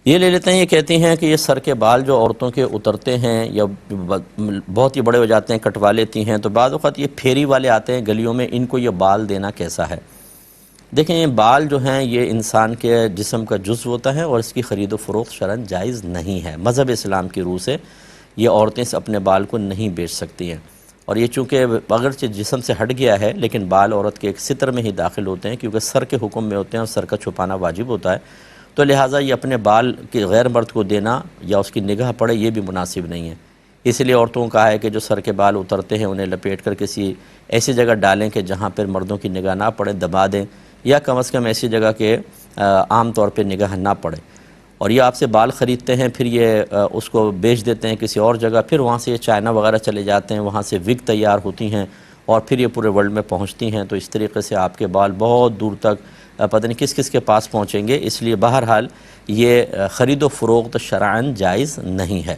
یہ لے لیتے ہیں، یہ کہتی ہیں کہ یہ سر کے بال جو عورتوں کے اترتے ہیں یا بہت ہی بڑے ہو جاتے ہیں، کٹوا لیتی ہیں، تو بعض اوقات یہ پھیری والے آتے ہیں گلیوں میں، ان کو یہ بال دینا کیسا ہے؟ دیکھیں، یہ بال جو ہیں یہ انسان کے جسم کا جزو ہوتا ہے اور اس کی خرید و فروخت شرعاً جائز نہیں ہے۔ مذہب اسلام کی روح سے یہ عورتیں اپنے بال کو نہیں بیچ سکتی ہیں، اور یہ چونکہ اگرچہ جسم سے ہٹ گیا ہے لیکن بال عورت کے ایک ستر میں ہی داخل ہوتے ہیں، کیونکہ سر کے حکم میں ہوتے ہیں اور سر کا چھپانا واجب ہوتا ہے، تو لہٰذا یہ اپنے بال کے غیر مرد کو دینا یا اس کی نگاہ پڑے یہ بھی مناسب نہیں ہے۔ اس لیے عورتوں کو کہا ہے کہ جو سر کے بال اترتے ہیں انہیں لپیٹ کر کسی ایسی جگہ ڈالیں کہ جہاں پر مردوں کی نگاہ نہ پڑے، دبا دیں، یا کم از کم ایسی جگہ کہ عام طور پہ نگاہ نہ پڑے۔ اور یہ آپ سے بال خریدتے ہیں، پھر یہ اس کو بیچ دیتے ہیں کسی اور جگہ، پھر وہاں سے یہ چائنا وغیرہ چلے جاتے ہیں، وہاں سے وگ تیار ہوتی ہیں اور پھر یہ پورے ورلڈ میں پہنچتی ہیں، تو اس طریقے سے آپ کے بال بہت دور تک پتہ نہیں کس کس کے پاس پہنچیں گے۔ اس لیے بہرحال یہ خرید و فروخت شرعاً جائز نہیں ہے۔